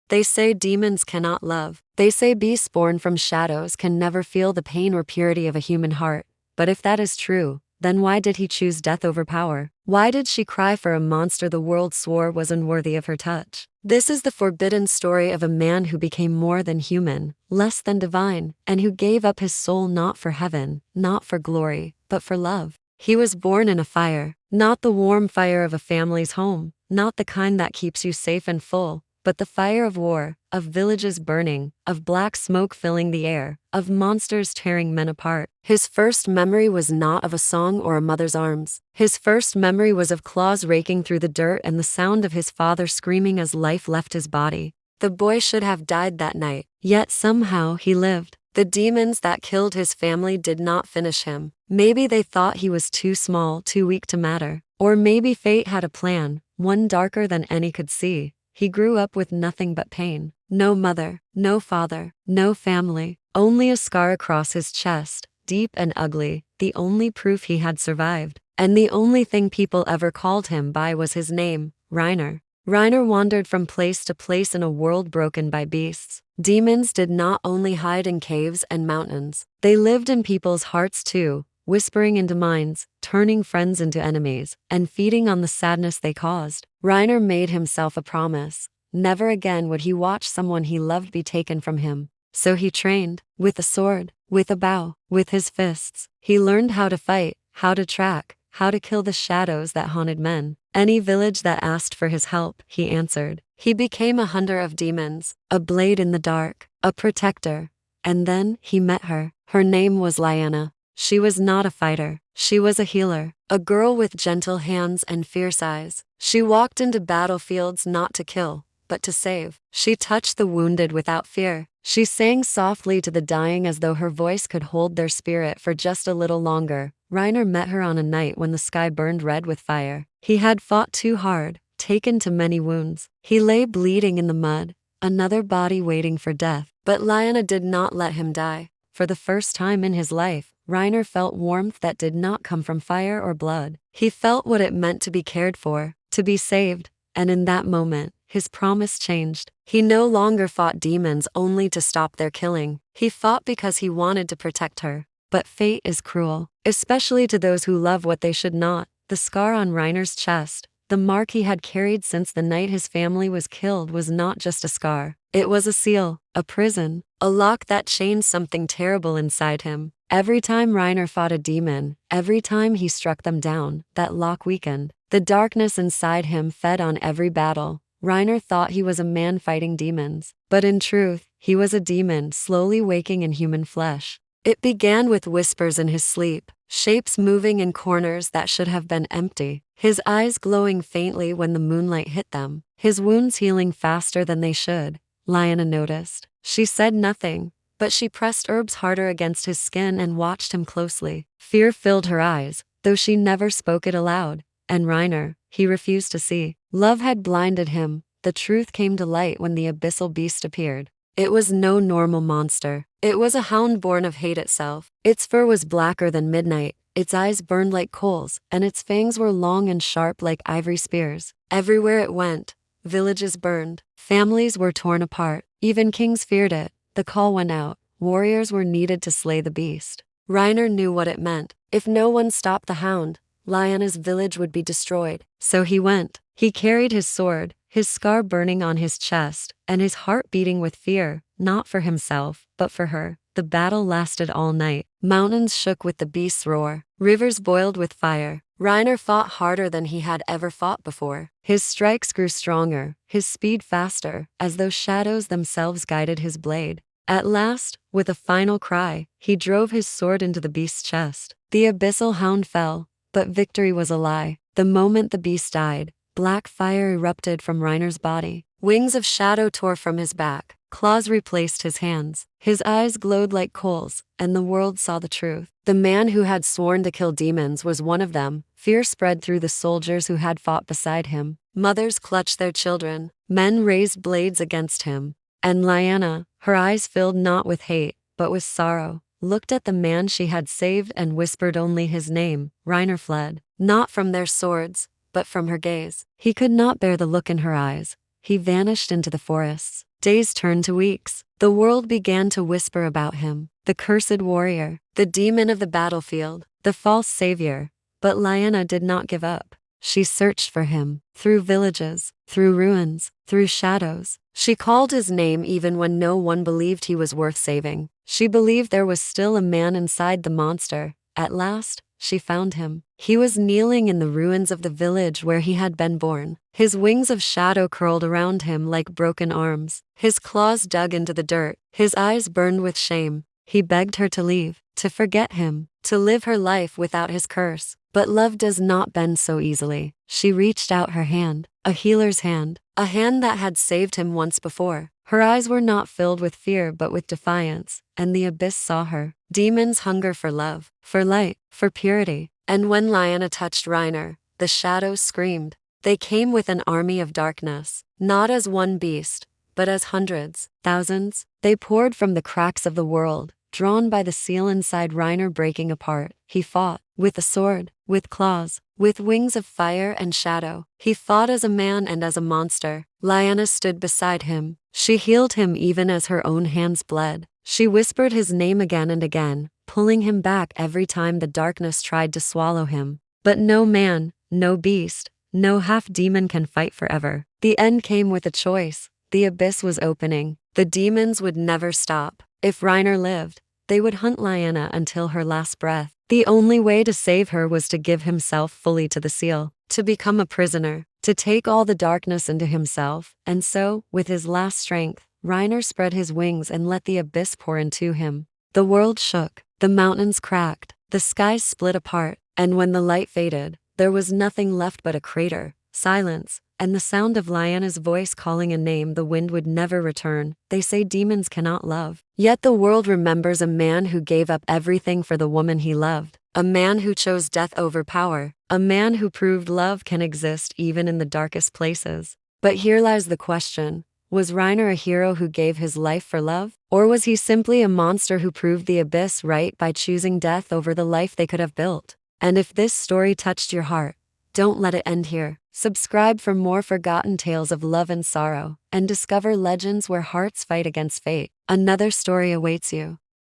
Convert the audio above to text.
They say demons cannot love. They say beasts born from shadows can never feel the pain or purity of a human heart. But if that is true, then why did he choose death over power? Why did she cry for a monster the world swore was unworthy of her touch? This is the forbidden story of a man who became more than human, less than divine, and who gave up his soul not for heaven, not for glory, but for love. He was born in a fire, not the warm fire of a family's home, not the kind that keeps you safe and full, but the fire of war, of villages burning, of black smoke filling the air, of monsters tearing men apart. His first memory was not of a song or a mother's arms. His first memory was of claws raking through the dirt and the sound of his father screaming as life left his body. The boy should have died that night, yet somehow he lived. The demons that killed his family did not finish him. Maybe they thought he was too small, too weak to matter. Or maybe fate had a plan, one darker than any could see. He grew up with nothing but pain. No mother, no father, no family, only a scar across his chest, deep and ugly, the only proof he had survived. And the only thing people ever called him by was his name, Rynor. Rynor wandered from place to place in a world broken by beasts. Demons did not only hide in caves and mountains. They lived in people's hearts too, whispering into minds, turning friends into enemies, and feeding on the sadness they caused. Rynor made himself a promise. Never again would he watch someone he loved be taken from him. So he trained, with a sword, with a bow, with his fists. He learned how to fight, how to track, how to kill the shadows that haunted men. Any village that asked for his help, he answered. He became a hunter of demons, a blade in the dark, a protector. And then he met her. Her name was Lyanna. She was not a fighter. She was a healer, a girl with gentle hands and fierce eyes. She walked into battlefields not to kill, but to save. She touched the wounded without fear. She sang softly to the dying as though her voice could hold their spirit for just a little longer. Rynor met her on a night when the sky burned red with fire. He had fought too hard, taken too many wounds. He lay bleeding in the mud, another body waiting for death. But Lyanna did not let him die. For the first time in his life, Rynor felt warmth that did not come from fire or blood. He felt what it meant to be cared for, to be saved, and in that moment, his promise changed. He no longer fought demons only to stop their killing. He fought because he wanted to protect her. But fate is cruel, especially to those who love what they should not. The scar on Rynor's chest, the mark he had carried since the night his family was killed, was not just a scar. It was a seal, a prison, a lock that chained something terrible inside him. Every time Rynor fought a demon, every time he struck them down, that lock weakened. The darkness inside him fed on every battle. Rynor thought he was a man fighting demons, but in truth, he was a demon slowly waking in human flesh. It began with whispers in his sleep, shapes moving in corners that should have been empty, his eyes glowing faintly when the moonlight hit them, his wounds healing faster than they should. Lyanna noticed. She said nothing, but she pressed herbs harder against his skin and watched him closely. Fear filled her eyes, though she never spoke it aloud. And Rynor, he refused to see. Love had blinded him. The truth came to light when the abyssal beast appeared. It was no normal monster. It was a hound born of hate itself. Its fur was blacker than midnight, its eyes burned like coals, and its fangs were long and sharp like ivory spears. Everywhere it went, villages burned, families were torn apart, even kings feared it. The call went out. Warriors were needed to slay the beast. Rynor knew what it meant. If no one stopped the hound, Lyanna's village would be destroyed. So he went. He carried his sword, his scar burning on his chest, and his heart beating with fear, not for himself, but for her. The battle lasted all night. Mountains shook with the beast's roar. Rivers boiled with fire. Rynor fought harder than he had ever fought before. His strikes grew stronger, his speed faster, as though shadows themselves guided his blade. At last, with a final cry, he drove his sword into the beast's chest. The abyssal hound fell, but victory was a lie. The moment the beast died, black fire erupted from Rynor's body. Wings of shadow tore from his back. Claws replaced his hands. His eyes glowed like coals, and the world saw the truth. The man who had sworn to kill demons was one of them. Fear spread through the soldiers who had fought beside him. Mothers clutched their children. Men raised blades against him. And Lyanna, her eyes filled not with hate, but with sorrow, looked at the man she had saved and whispered only his name. Rynor fled, not from their swords, but from her gaze. He could not bear the look in her eyes. He vanished into the forests. Days turned to weeks. The world began to whisper about him. The cursed warrior, the demon of the battlefield, the false savior. But Lyanna did not give up. She searched for him, through villages, through ruins, through shadows. She called his name even when no one believed he was worth saving. She believed there was still a man inside the monster. At last, she found him. He was kneeling in the ruins of the village where he had been born. His wings of shadow curled around him like broken arms. His claws dug into the dirt. His eyes burned with shame. He begged her to leave, to forget him, to live her life without his curse. But love does not bend so easily. She reached out her hand, a healer's hand, a hand that had saved him once before. Her eyes were not filled with fear but with defiance, and the abyss saw her. Demons hunger for love, for light, for purity. And when Lyanna touched Rynor, the shadows screamed. They came with an army of darkness, not as one beast, but as hundreds, thousands. They poured from the cracks of the world, drawn by the seal inside Rynor breaking apart. He fought, with a sword, with claws, with wings of fire and shadow. He fought as a man and as a monster. Lyanna stood beside him. She healed him even as her own hands bled. She whispered his name again and again, pulling him back every time the darkness tried to swallow him. But no man, no beast, no half-demon can fight forever. The end came with a choice. The abyss was opening. The demons would never stop. If Rynor lived, they would hunt Lyanna until her last breath. The only way to save her was to give himself fully to the seal, to become a prisoner, to take all the darkness into himself. And so, with his last strength, Rynor spread his wings and let the abyss pour into him. The world shook, the mountains cracked, the skies split apart, and when the light faded, there was nothing left but a crater, silence, and the sound of Lyanna's voice calling a name the wind would never return. They say demons cannot love. Yet the world remembers a man who gave up everything for the woman he loved. A man who chose death over power. A man who proved love can exist even in the darkest places. But here lies the question. Was Rynor a hero who gave his life for love? Or was he simply a monster who proved the abyss right by choosing death over the life they could have built? And if this story touched your heart, don't let it end here. Subscribe for more forgotten tales of love and sorrow, and discover legends where hearts fight against fate. Another story awaits you.